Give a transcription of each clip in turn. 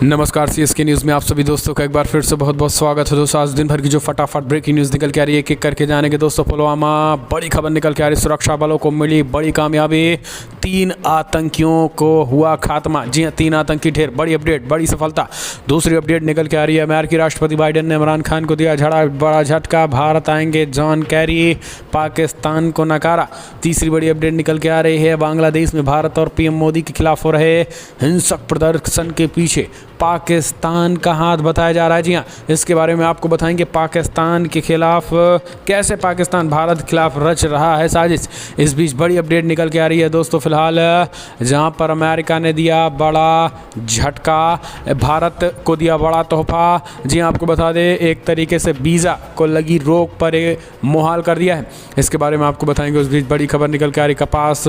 नमस्कार, CSK news में आप सभी दोस्तों का एक बार फिर से बहुत बहुत स्वागत है। दोस्तों आज दिन भर की जो फटाफट ब्रेकिंग न्यूज़ निकल के आ रही है, एक करके जानेंगे। दोस्तों पुलवामा बड़ी खबर निकल के आ रही है, सुरक्षा बलों को मिली बड़ी कामयाबी, 3 आतंकियों को हुआ खात्मा। जी हाँ, 3 आतंकी ढेर, बड़ी अपडेट, बड़ी सफलता। दूसरी अपडेट निकल के आ रही है, अमेरिकी राष्ट्रपति बाइडेन ने इमरान खान को दिया बड़ा झटका, भारत आएंगे जॉन कैरी, पाकिस्तान को नकारा। तीसरी बड़ी अपडेट निकल के आ रही है, बांग्लादेश में भारत और पीएम मोदी के खिलाफ हो रहे हिंसक प्रदर्शन के पीछे पाकिस्तान का हाथ बताया जा रहा है। जी हाँ, इसके बारे में आपको बताएंगे, पाकिस्तान के खिलाफ कैसे पाकिस्तान भारत के खिलाफ रच रहा है साजिश। इस बीच बड़ी अपडेट निकल के आ रही है दोस्तों, फिलहाल जहां पर अमेरिका ने दिया बड़ा झटका, भारत को दिया बड़ा तोहफा। जी हाँ, आपको बता दें, एक तरीके से वीज़ा को लगी रोक पर मुहाल कर दिया है। इसके बारे में आपको बताएंगे। उस बीच बड़ी खबर निकल के आ रही, कपास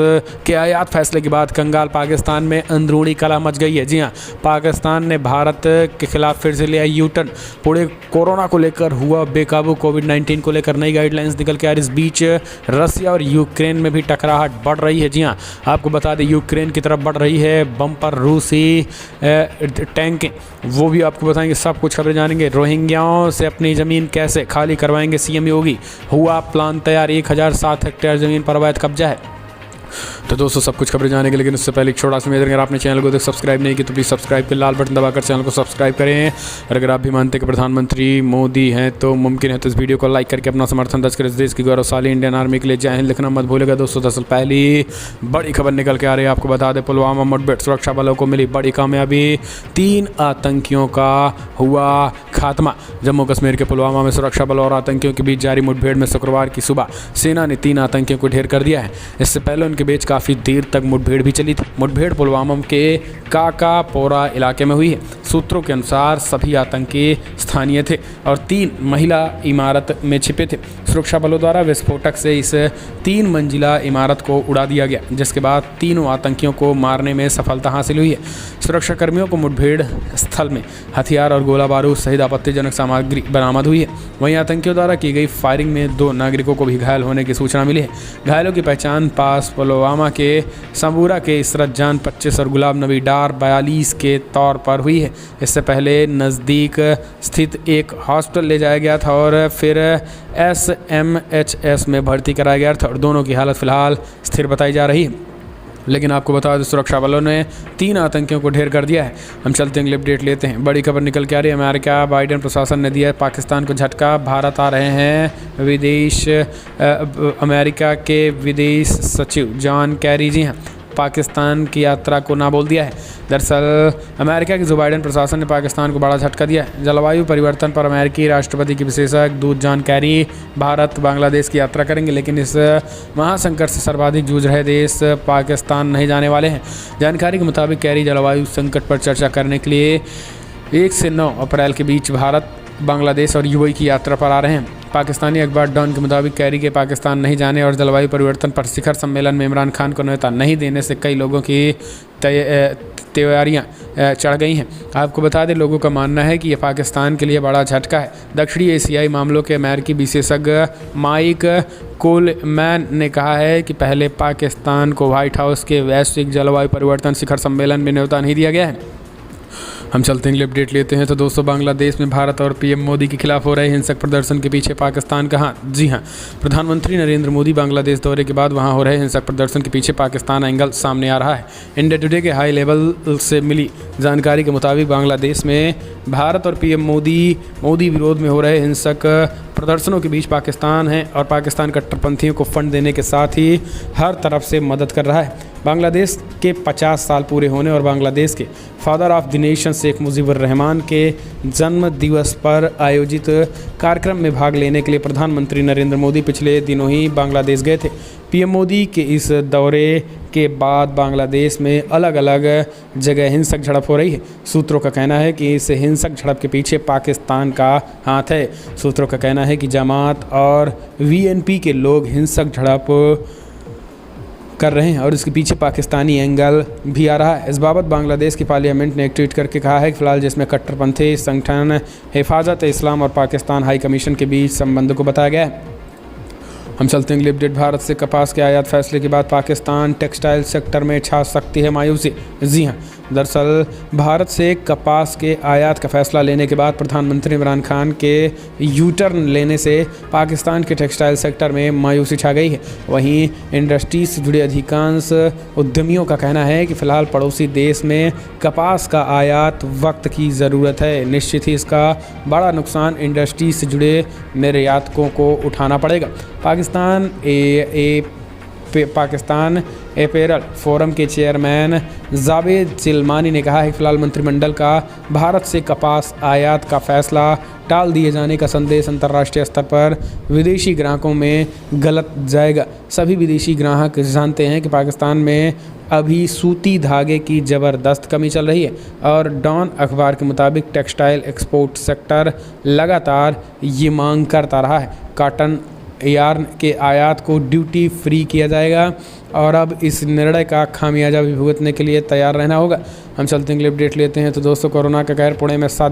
के आयात फैसले के बाद कंगाल पाकिस्तान में अंदरूनी कलह मच गई है। जी हाँ, पाकिस्तान ने भारत के खिलाफ फिर से लिया यू-टर्न। पूरे कोरोना को लेकर हुआ बेकाबू, कोविड-19 को लेकर नई गाइडलाइंस निकल के आ रही। इस बीच रसिया और यूक्रेन में भी टकराहट बढ़ रही है। जी हाँ, आपको बता दें, यूक्रेन की तरफ बढ़ रही है बम्पर रूसी टैंकें, वो भी आपको बताएंगे। सब कुछ खबरें जानेंगे। रोहिंग्याओं से अपनी ज़मीन कैसे खाली करवाएंगे सीएम योगी, हुआ प्लान तैयार, 1007 हेक्टेयर ज़मीन पर अवैध कब्जा है। तो दोस्तों सब कुछ खबरें जानेंगे, लेकिन उससे पहले एक छोटा सा मेजर, अगर आपने चैनल को सब्सक्राइब नहीं किया तो प्लीज़ सब्सक्राइब के लाल बटन दबाकर चैनल को सब्सक्राइब करें। और अगर आप भी मानते हैं कि प्रधानमंत्री मोदी हैं तो मुमकिन है तो इस वीडियो को लाइक करके अपना समर्थन दर्ज करें। देश की गौरवशाली इंडियन आर्मी के लिए जय हिंद लिखना मत भूलेगा। दोस्तों दरअसल पहली बड़ी खबर निकल के आ रही है, आपको बता दें, पुलवामा मुठभेड़, सुरक्षा बलों को मिली बड़ी कामयाबी, 3 आतंकियों का हुआ खात्मा। जम्मू कश्मीर के पुलवामा में सुरक्षा बलों और आतंकियों के बीच जारी मुठभेड़ में शुक्रवार की सुबह सेना ने 3 आतंकियों को ढेर कर दिया है। इससे पहले उनके बीच काफ़ी देर तक मुठभेड़ भी चली थी। मुठभेड़ पुलवामा के काकापोरा इलाके में हुई है। सूत्रों के अनुसार सभी आतंकी स्थानीय थे और 3 महिला इमारत में छिपे थे। सुरक्षा बलों द्वारा विस्फोटक से इस 3 मंजिला इमारत को उड़ा दिया गया, जिसके बाद तीनों आतंकियों को मारने में सफलता हासिल हुई है। सुरक्षा कर्मियों को मुठभेड़ स्थल में हथियार और गोला बारूद सहित आपत्तिजनक सामग्री बरामद हुई है। वहीं आतंकियों द्वारा की गई फायरिंग में 2 नागरिकों को भी घायल होने की सूचना मिली है। घायलों की पहचान पास पुलवामा के संबूरा के इसरत जान 25 और गुलाब नबी डार 42 के तौर पर हुई है। इससे पहले नज़दीक स्थित एक हॉस्पिटल ले जाया गया था और फिर SMHS में भर्ती कराया गया था और दोनों की हालत फिलहाल स्थिर बताई जा रही है। लेकिन आपको बता दें, सुरक्षा बलों ने 3 आतंकियों को ढेर कर दिया है। हम चलते हैं, अगली अपडेट लेते हैं। बड़ी खबर निकल के आ रही है, अमेरिका बाइडेन प्रशासन ने दिया पाकिस्तान को झटका, भारत आ रहे हैं अमेरिका के विदेश सचिव जॉन कैरी। जी हाँ, पाकिस्तान की यात्रा को ना बोल दिया है। दरअसल अमेरिका के जो बाइडेन प्रशासन ने पाकिस्तान को बड़ा झटका दिया है। जलवायु परिवर्तन पर अमेरिकी राष्ट्रपति के विशेषज्ञ दूत जॉन कैरी भारत बांग्लादेश की यात्रा करेंगे, लेकिन इस महासंकट से सर्वाधिक जूझ रहे देश पाकिस्तान नहीं जाने वाले हैं। जानकारी के मुताबिक कैरी जलवायु संकट पर चर्चा करने के लिए 1 से 9 अप्रैल के बीच भारत, बांग्लादेश और यूएई की यात्रा पर आ रहे हैं। पाकिस्तानी अखबार डॉन के मुताबिक कैरी के पाकिस्तान नहीं जाने और जलवायु परिवर्तन पर शिखर सम्मेलन में इमरान खान को न्योता नहीं देने से कई लोगों की तैयारियां चढ़ गई हैं। आपको बता दें, लोगों का मानना है कि यह पाकिस्तान के लिए बड़ा झटका है। दक्षिणी एशियाई मामलों के अमेरिकी विशेषज्ञ माइक कोलमैन ने कहा है कि पहले पाकिस्तान को व्हाइट हाउस के वैश्विक जलवायु परिवर्तन शिखर सम्मेलन में न्योता नहीं दिया गया है। हम चलते हैं, अपडेट लेते हैं। तो दोस्तों, बांग्लादेश में भारत और पीएम मोदी के खिलाफ हो रहे हिंसक प्रदर्शन के पीछे पाकिस्तान का हाथ। जी हाँ, प्रधानमंत्री नरेंद्र मोदी बांग्लादेश दौरे के बाद वहां हो रहे हिंसक प्रदर्शन के पीछे पाकिस्तान एंगल सामने आ रहा है। इंडिया टुडे के हाई लेवल से मिली जानकारी के मुताबिक बांग्लादेश में भारत और पीएम मोदी विरोध में हो रहे हिंसक प्रदर्शनों के बीच पाकिस्तान है और पाकिस्तान कट्टरपंथियों को फंड देने के साथ ही हर तरफ से मदद कर रहा है। बांग्लादेश के 50 साल पूरे होने और बांग्लादेश के father of the nation Sheikh Mujibur Rahman के जन्म दिवस पर आयोजित कार्यक्रम में भाग लेने के लिए प्रधानमंत्री नरेंद्र मोदी पिछले दिनों ही बांग्लादेश गए थे। पीएम मोदी के इस दौरे के बाद बांग्लादेश में अलग अलग जगह हिंसक झड़प हो रही है। सूत्रों का कहना है कि इस हिंसक झड़प के पीछे पाकिस्तान का हाथ है। सूत्रों का कहना है कि जमात और VNP के लोग हिंसक झड़प कर रहे हैं और इसके पीछे पाकिस्तानी एंगल भी आ रहा है। इस बाबत बांग्लादेश की पार्लियामेंट ने एक ट्वीट करके कहा है कि फिलहाल जिसमें कट्टरपंथी संगठन हिफाजत इस्लाम और पाकिस्तान हाई कमीशन के बीच संबंध को बताया गया है। हम चलते हैं अगली अपडेट। भारत से कपास के आयात फैसले के बाद पाकिस्तान टेक्सटाइल सेक्टर में छा सकती है मायूसी। जी हां, दरअसल भारत से कपास के आयात का फैसला लेने के बाद प्रधानमंत्री इमरान खान के यू टर्न लेने से पाकिस्तान के टेक्सटाइल सेक्टर में मायूसी छा गई है। वहीं इंडस्ट्री से जुड़े अधिकांश उद्यमियों का कहना है कि फ़िलहाल पड़ोसी देश में कपास का आयात वक्त की ज़रूरत है। निश्चित ही इसका बड़ा नुकसान इंडस्ट्री से जुड़े निर्यातकों को उठाना पड़ेगा। पाकिस्तान एपेरल फोरम के चेयरमैन जावेद चिलमानी ने कहा है कि फ़िलहाल मंत्रिमंडल का भारत से कपास आयात का फैसला टाल दिए जाने का संदेश अंतर्राष्ट्रीय स्तर पर विदेशी ग्राहकों में गलत जाएगा। सभी विदेशी ग्राहक जानते हैं कि पाकिस्तान में अभी सूती धागे की ज़बरदस्त कमी चल रही है और डॉन अखबार के मुताबिक टेक्सटाइल एक्सपोर्ट सेक्टर लगातार ये मांग करता रहा है। कॉटन यार्न के आयात को ड्यूटी फ्री किया जाएगा और अब इस निर्णय का खामियाजा भी भुगतने के लिए तैयार रहना होगा। हम चलते हैं अपडेट लेते हैं। तो दोस्तों, कोरोना का कहर, पुणे में 7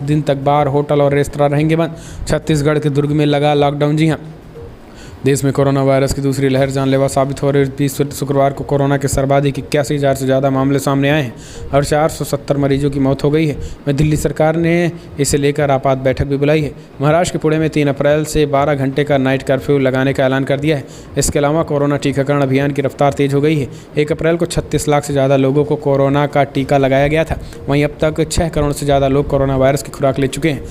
दिन तक बार, होटल और रेस्तरां रहेंगे बंद। छत्तीसगढ़ के दुर्ग में लगा लॉकडाउन। जी हाँ, देश में कोरोना वायरस की दूसरी लहर जानलेवा साबित हो रही। शुक्रवार को कोरोना के सर्वाधिक 81,000 से ज़्यादा मामले सामने आए हैं और 470 मरीजों की मौत हो गई है। वहीं दिल्ली सरकार ने इसे लेकर आपात बैठक भी बुलाई है। महाराष्ट्र के पुणे में 3 अप्रैल से 12 घंटे का नाइट कर्फ्यू लगाने का ऐलान कर दिया है। इसके अलावा कोरोना टीकाकरण अभियान की रफ्तार तेज हो गई है। 1 अप्रैल को 36 लाख से ज़्यादा लोगों को कोरोना का टीका लगाया गया था। वहीं अब तक 6 करोड़ से ज़्यादा लोग कोरोना वायरस की खुराक ले चुके हैं।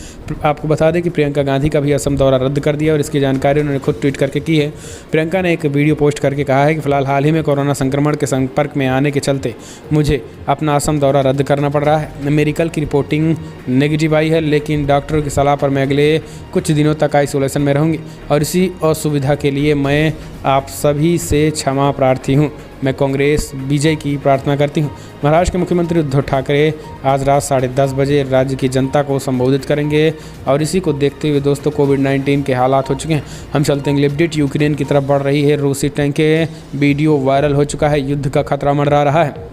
आपको बता दें कि प्रियंका गांधी का भी असम दौरा रद्द कर दिया और इसकी जानकारी उन्होंने खुद ट्वीट करके की है। प्रियंका ने एक वीडियो पोस्ट करके कहा है कि फ़िलहाल हाल ही में कोरोना संक्रमण के संपर्क में आने के चलते मुझे अपना असम दौरा रद्द करना पड़ रहा है। मेरी कल की रिपोर्टिंग नेगेटिव आई है, लेकिन डॉक्टरों की सलाह पर मैं अगले कुछ दिनों तक आइसोलेशन में रहूँगी और इसी असुविधा के लिए मैं आप सभी से क्षमा प्रार्थी हूँ। मैं कांग्रेस विजय की प्रार्थना करती हूँ। महाराष्ट्र के मुख्यमंत्री उद्धव ठाकरे आज रात 10:30 बजे राज्य की जनता को संबोधित करेंगे और इसी को देखते हुए दोस्तों कोविड-19 के हालात हो चुके हैं। हम चलते हैं अपडेट। यूक्रेन की तरफ बढ़ रही है रूसी टैंक के वीडियो वायरल हो चुका है। युद्ध का खतरा मंडरा रहा है।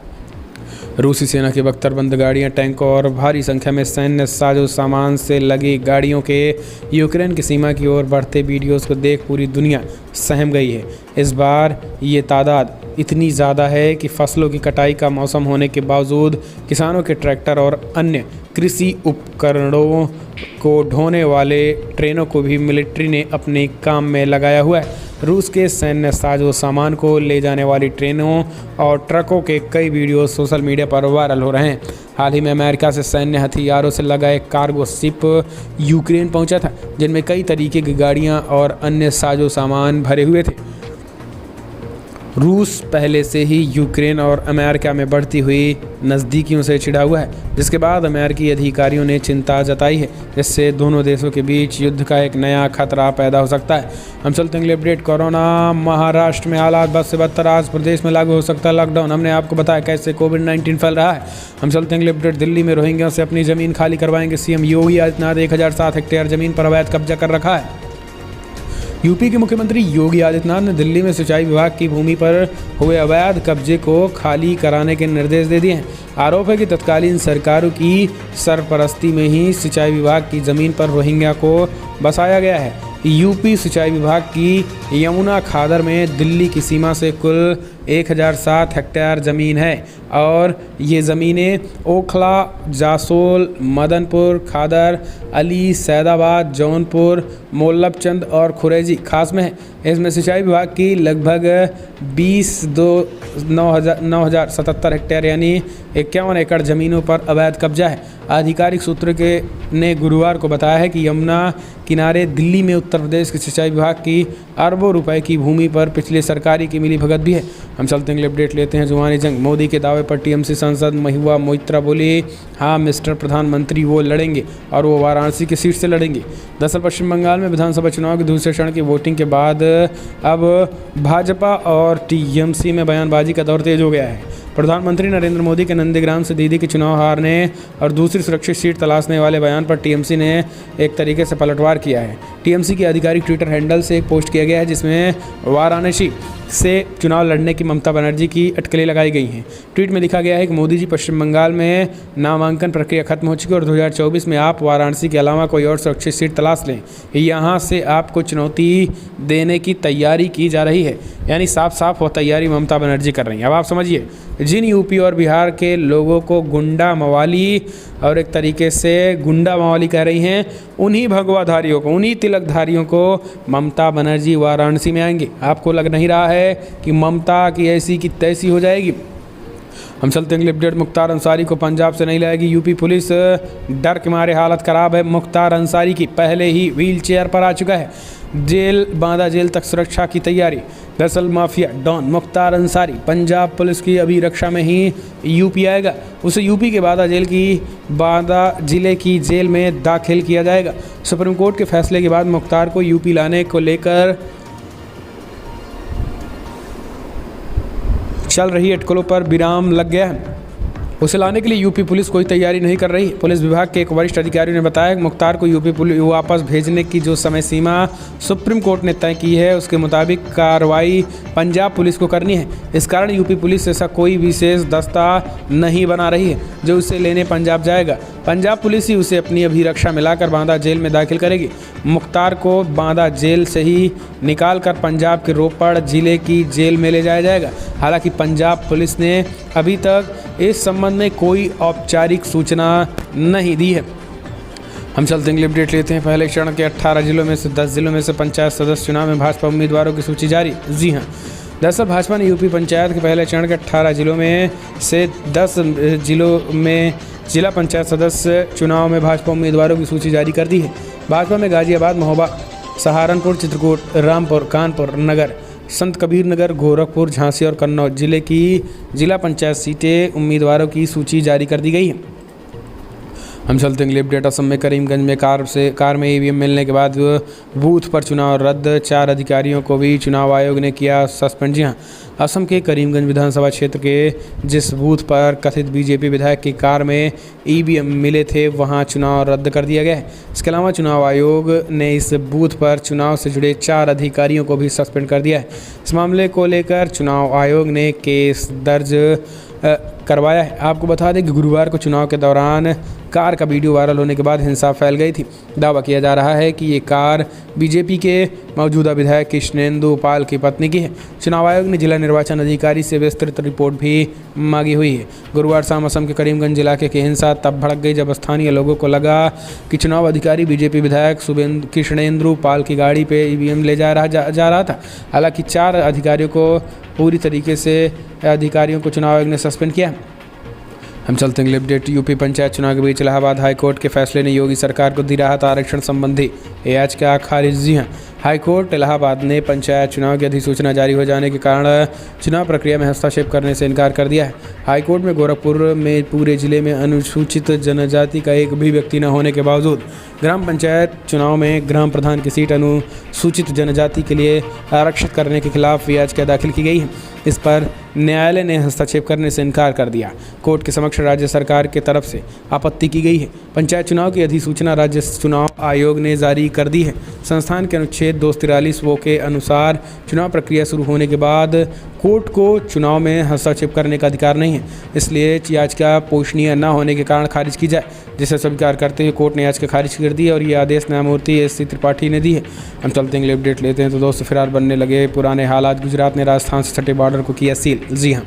रूसी सेना की बख्तरबंद गाड़ियां, टैंक और भारी संख्या में सैन्य साजो सामान से लगी गाड़ियों के यूक्रेन की सीमा की ओर बढ़ते वीडियोस को देख पूरी दुनिया सहम गई है। इस बार ये तादाद इतनी ज़्यादा है कि फसलों की कटाई का मौसम होने के बावजूद किसानों के ट्रैक्टर और अन्य कृषि उपकरणों को ढोने वाले ट्रेनों को भी मिलिट्री ने अपने काम में लगाया हुआ है। रूस के सैन्य साजो सामान को ले जाने वाली ट्रेनों और ट्रकों के कई वीडियो सोशल मीडिया पर वायरल हो रहे हैं। हाल ही में अमेरिका से सैन्य हथियारों से लगा एक कार्गो शिप यूक्रेन पहुंचा था, जिनमें कई तरीके की गाड़ियां और अन्य साजो सामान भरे हुए थे। रूस पहले से ही यूक्रेन और अमेरिका में बढ़ती हुई नज़दीकियों से चिढ़ा हुआ है, जिसके बाद अमेरिकी अधिकारियों ने चिंता जताई है, जिससे दोनों देशों के बीच युद्ध का एक नया खतरा पैदा हो सकता है। हम चलते हैं अगले अपडेट। कोरोना महाराष्ट्र में हालात बद से बदतर, आज प्रदेश में लागू हो सकता है लॉकडाउन। हमने आपको बताया कैसे कोविड-19 फैल रहा है। हम चलते हैं अगले अपडेट। दिल्ली में रोहिंग्या से अपनी ज़मीन खाली करवाएंगे सीएम योगी आदित्यनाथ। 1007 हेक्टेयर ज़मीन पर अवैध कब्जा कर रखा है। यूपी के मुख्यमंत्री योगी आदित्यनाथ ने दिल्ली में सिंचाई विभाग की भूमि पर हुए अवैध कब्जे को खाली कराने के निर्देश दे दिए हैं। आरोप है कि तत्कालीन सरकारों की सरपरस्ती में ही सिंचाई विभाग की ज़मीन पर रोहिंग्या को बसाया गया है। यूपी सिंचाई विभाग की यमुना खादर में दिल्ली की सीमा से कुल 1007 हेक्टेयर ज़मीन है और ये ज़मीनें ओखला, जासोल, मदनपुर, खादर, अली, सैदाबाद, जौनपुर, मोल्लभचंद और खुरेजी खास में है। इसमें सिंचाई विभाग की लगभग 9,077 हेक्टेयर यानी 51 एकड़ ज़मीनों पर अवैध कब्जा है। आधिकारिक सूत्रों ने गुरुवार को बताया है कि यमुना किनारे दिल्ली में उत्तर प्रदेश के सिंचाई विभाग की अरबों रुपए की भूमि पर पिछले सरकारी की मिलीभगत भी है। हम चलते हैं अपडेट लेते हैं। जुबानी जंग, मोदी के दावे पर टीएमसी सांसद महुआ मोइत्रा बोली, हाँ मिस्टर प्रधानमंत्री वो लड़ेंगे और वो वाराणसी की सीट से लड़ेंगे। दरअसल पश्चिम बंगाल में विधानसभा चुनाव के दूसरे चरण की वोटिंग के बाद अब भाजपा और टीएमसी में बयानबाजी का दौर तेज हो गया है। प्रधानमंत्री नरेंद्र मोदी के नंदीग्राम से दीदी के चुनाव हारने और दूसरी सुरक्षित सीट तलाशने वाले बयान पर टीएमसी ने एक तरीके से पलटवार किया है। टीएमसी के आधिकारिक ट्विटर हैंडल से एक पोस्ट किया गया है, जिसमें वाराणसी से चुनाव लड़ने की ममता बनर्जी की अटकलें लगाई गई हैं। ट्वीट में लिखा गया है कि मोदी जी पश्चिम बंगाल में नामांकन प्रक्रिया खत्म हो चुकी है और 2024 में आप वाराणसी के अलावा कोई और सुरक्षित सीट तलाश लें, यहाँ से आपको चुनौती देने की तैयारी की जा रही है। यानी साफ साफ वो तैयारी ममता बनर्जी कर रही हैं। अब आप समझिए, जिन यूपी और बिहार के लोगों को गुंडा मवाली और एक तरीके से गुंडा मवाली कह रही हैं, उन्हीं भगवाधारियों को, उन्हीं तिलकधारियों को ममता बनर्जी वाराणसी में आएंगे। आपको लग नहीं रहा है कि ममता की ऐसी की तैसी हो जाएगी? हम चलते हैं अगले अपडेट। मुख्तार अंसारी को पंजाब से नहीं लाएगी यूपी पुलिस, डर के मारे हालत ख़राब है मुख्तार अंसारी की, पहले ही व्हील चेयर पर आ चुका है। जेल बांदा जेल तक सुरक्षा की तैयारी। दरअसल mafia don Mukhtar Ansari Punjab police की अभी रक्षा में ही यूपी आएगा। उसे यूपी के बांदा जिले की जेल में दाखिल किया जाएगा। सुप्रीम कोर्ट के फैसले के बाद मुख्तार को यूपी लाने को लेकर चल रही अटकलों पर विराम लग गया है। उसे लाने के लिए यूपी पुलिस कोई तैयारी नहीं कर रही। पुलिस विभाग के एक वरिष्ठ अधिकारी ने बताया कि मुख्तार को यूपी पुलिस वापस भेजने की जो समय सीमा सुप्रीम कोर्ट ने तय की है, उसके मुताबिक कार्रवाई पंजाब पुलिस को करनी है। इस कारण यूपी पुलिस ऐसा कोई विशेष दस्ता नहीं बना रही है जो उसे लेने पंजाब जाएगा। पंजाब पुलिस ही उसे अपनी अभिरक्षा में लाकर बांदा जेल में दाखिल करेगी। मुख्तार को बांदा जेल से ही निकाल कर पंजाब के रोपड़ जिले की जेल में ले जाया जाएगा। हालांकि पंजाब पुलिस ने अभी तक इस संबंध में कोई औपचारिक सूचना नहीं दी है। हम चलते हैं अपडेट लेते हैं। पहले चरण के 18 जिलों में से 10 जिलों में से पंचायत सदस्य चुनाव में भाजपा उम्मीदवारों की सूची जारी। जी हाँ, दरअसल भाजपा ने यूपी पंचायत के पहले चरण के 18 जिलों में से 10 जिलों में जिला पंचायत सदस्य चुनाव में भाजपा उम्मीदवारों की सूची जारी कर दी है। भाजपा में गाजियाबाद, महोबा, सहारनपुर, चित्रकूट, रामपुर, कानपुर नगर, संत कबीर नगर, गोरखपुर, झांसी और कन्नौज जिले की जिला पंचायत सीटें उम्मीदवारों की सूची जारी कर दी गई है। हम चलते हैं अपडेट। असम में करीमगंज में कार में ईवीएम मिलने के बाद बूथ पर चुनाव रद्द, 4 अधिकारियों को भी चुनाव आयोग ने किया सस्पेंड। जी हाँ, असम के करीमगंज विधानसभा क्षेत्र के जिस बूथ पर कथित बीजेपी विधायक की कार में ईवीएम मिले थे, वहां चुनाव रद्द कर दिया गया है। इसके अलावा चुनाव आयोग ने इस बूथ पर चुनाव से जुड़े 4 अधिकारियों को भी सस्पेंड कर दिया है। इस मामले को लेकर चुनाव आयोग ने केस दर्ज करवाया है। आपको बता दें कि गुरुवार को चुनाव के दौरान कार का वीडियो वायरल होने के बाद हिंसा फैल गई थी। दावा किया जा रहा है कि ये कार बीजेपी के मौजूदा विधायक कृष्णेंदु पाल की पत्नी की है। चुनाव आयोग ने जिला निर्वाचन अधिकारी से विस्तृत रिपोर्ट भी मांगी हुई है। गुरुवार शाम असम के करीमगंज इलाके की हिंसा तब भड़क गई जब स्थानीय लोगों को लगा कि चुनाव अधिकारी बीजेपी विधायक कृष्णेंदु पाल की गाड़ी पे ईवीएम ले जा रहा था। हालांकि 4 अधिकारियों को पूरी तरीके से अधिकारियों को चुनाव आयोग ने सस्पेंड किया। हम चलते हैं अपडेट। यूपी पंचायत चुनाव के बीच इलाहाबाद हाईकोर्ट के फैसले ने योगी सरकार को दी राहत, आरक्षण संबंधी याचिका खारिज। जी हाँ, हाईकोर्ट इलाहाबाद ने पंचायत चुनाव की अधिसूचना जारी हो जाने के कारण चुनाव प्रक्रिया में हस्तक्षेप करने से इनकार कर दिया है। हाईकोर्ट में गोरखपुर में पूरे जिले में अनुसूचित जनजाति का एक भी व्यक्ति न होने के बावजूद ग्राम पंचायत चुनाव में ग्राम प्रधान की सीट अनुसूचित जनजाति के लिए आरक्षित करने के खिलाफ याचिका दाखिल की गई है। इस पर न्यायालय ने हस्तक्षेप करने से इनकार कर दिया। कोर्ट के समक्ष राज्य सरकार की तरफ से आपत्ति की गई है। पंचायत चुनाव की अधिसूचना राज्य चुनाव आयोग ने जारी कर दी है। संस्थान के अनुच्छेद 243 के अनुसार चुनाव प्रक्रिया शुरू होने के बाद कोर्ट को चुनाव में हस्तक्षेप करने का अधिकार नहीं है, इसलिए याचिका पोषणीय न होने के कारण खारिज की जाए, जिसे स्वीकार करते हुए कोर्ट ने याचिका खारिज कर दी है और ये आदेश न्यायमूर्ति एस.सी. त्रिपाठी ने दी है। हम चलते हैं अपडेट लेते हैं। तो दोस्तों, फिरार बनने लगे पुराने हालात, गुजरात ने राजस्थान से सटे बॉर्डर को किया सील। जी हाँ,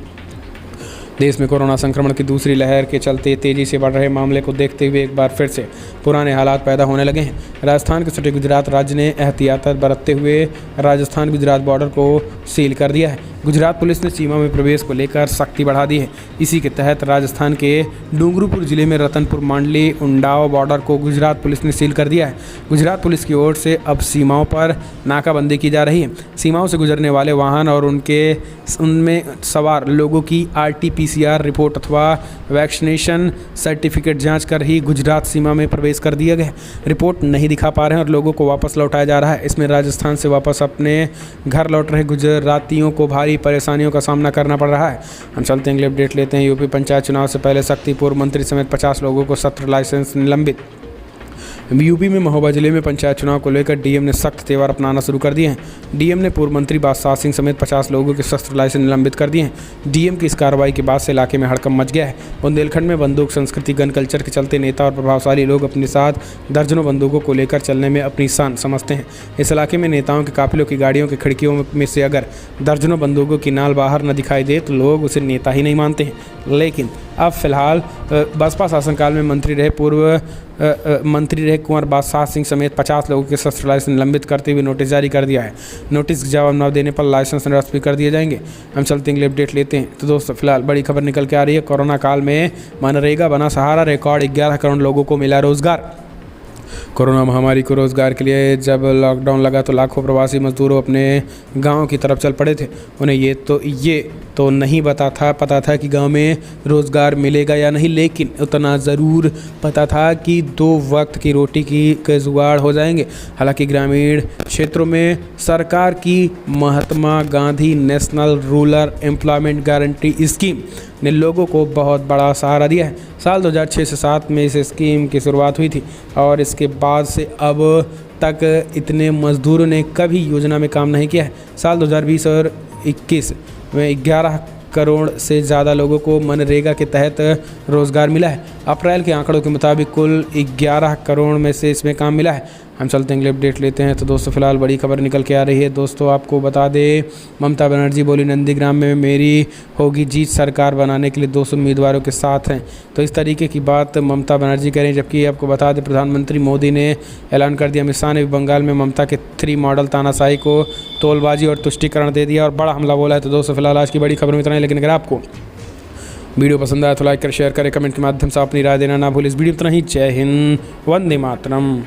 देश में कोरोना संक्रमण की दूसरी लहर के चलते तेजी से बढ़ रहे मामले को देखते हुए एक बार फिर से पुराने हालात पैदा होने लगे हैं। राजस्थान के सटे गुजरात राज्य ने एहतियात बरतते हुए राजस्थान गुजरात बॉर्डर को सील कर दिया है। गुजरात पुलिस ने सीमा में प्रवेश को लेकर सख्ती बढ़ा दी है। इसी के तहत राजस्थान के डूंगरपुर जिले में रतनपुर मांडली उंडाव बॉर्डर को गुजरात पुलिस ने सील कर दिया है। गुजरात पुलिस की ओर से अब सीमाओं पर नाकाबंदी की जा रही है। सीमाओं से गुजरने वाले वाहन और उनमें सवार लोगों की RT-PCR रिपोर्ट अथवा वैक्सीनेशन सर्टिफिकेट जांच कर ही गुजरात सीमा में प्रवेश कर दिया गया। रिपोर्ट नहीं दिखा पा रहे हैं और लोगों को वापस लौटाया जा रहा है। इसमें राजस्थान से वापस अपने घर लौट रहे गुजरातियों को भारी परेशानियों का सामना करना पड़ रहा है। हम चलते हैं अगले अपडेट लेते हैं। यूपी पंचायत चुनाव से पहले शक्ति पूर्व मंत्री समेत 50 लोगों को सत्र लाइसेंस निलंबित। यूपी में महोबा जिले में पंचायत चुनाव को लेकर डीएम ने सख्त तेवर अपनाना शुरू कर दिए हैं। डीएम ने पूर्व मंत्री बादशाह सिंह समेत 50 लोगों के शस्त्र लाइसेंस निलंबित कर दिए हैं। डीएम की इस कार्रवाई के बाद से इलाके में हड़कंप मच गया है। बुंदेलखंड में बंदूक संस्कृति गन कल्चर के चलते नेता और प्रभावशाली लोग अपने साथ दर्जनों बंदूकों को लेकर चलने में अपनी शान समझते हैं। इस इलाके में नेताओं के काफिलों की गाड़ियों की खिड़कियों में से अगर दर्जनों बंदूकों की नाल बाहर न दिखाई दे तो लोग उसे नेता ही नहीं मानते हैं। लेकिन अब फिलहाल बसपा शासनकाल में मंत्री रहे कुंवर बादशाह सिंह समेत 50 लोगों के शस्त्र लाइसेंस निलंबित करते हुए नोटिस जारी कर दिया है। नोटिस जवाब न देने पर लाइसेंस निरस्त भी कर दिए जाएंगे। हम चलते हैं अपडेट लेते हैं। तो दोस्तों फिलहाल बड़ी खबर निकल के आ रही है। कोरोना काल में मनरेगा बना सहारा, रिकॉर्ड 11 करोड़ लोगों को मिला रोजगार। कोरोना महामारी को रोज़गार के लिए जब लॉकडाउन लगा तो लाखों प्रवासी मजदूरों अपने गांव की तरफ चल पड़े थे। उन्हें ये तो नहीं पता था कि गांव में रोज़गार मिलेगा या नहीं, लेकिन उतना ज़रूर पता था कि 2 वक्त की रोटी के जुगाड़ हो जाएंगे। हालांकि ग्रामीण क्षेत्रों में सरकार की Mahatma Gandhi national rural employment guarantee scheme ने लोगों को बहुत बड़ा सहारा दिया है। साल 2006 से 7 में इस स्कीम की शुरुआत हुई थी और इसके बाद से अब तक इतने मजदूरों ने कभी योजना में काम नहीं किया है। साल 2020 और 21 में 11 करोड़ से ज़्यादा लोगों को मनरेगा के तहत रोज़गार मिला है। अप्रैल के आंकड़ों के मुताबिक कुल 11 करोड़ में से इसमें काम मिला है। हम चलते हैं अपडेट लेते हैं। तो दोस्तों फिलहाल बड़ी खबर निकल के आ रही है। दोस्तों आपको बता दें, ममता बनर्जी बोली नंदीग्राम में मेरी होगी जीत, सरकार बनाने के लिए 200 उम्मीदवारों के साथ हैं। तो इस तरीके की बात ममता बनर्जी कह रही हैं। जबकि आपको बता दें, प्रधानमंत्री मोदी ने ऐलान कर दिया। अमित शाह ने बंगाल में ममता के 3 मॉडल तानाशाही को तोलबाजी और तुष्टिकरण दे दिया और बड़ा हमला बोला है। तो दोस्तों फिलहाल आज की बड़ी खबर में इतना ही। लेकिन अगर आपको वीडियो पसंद आया तो लाइक कर, शेयर करें, कमेंट के माध्यम से अपनी राय देना ना भूलें। इस वीडियो में इतना ही। जय हिंद, वंदे मातरम।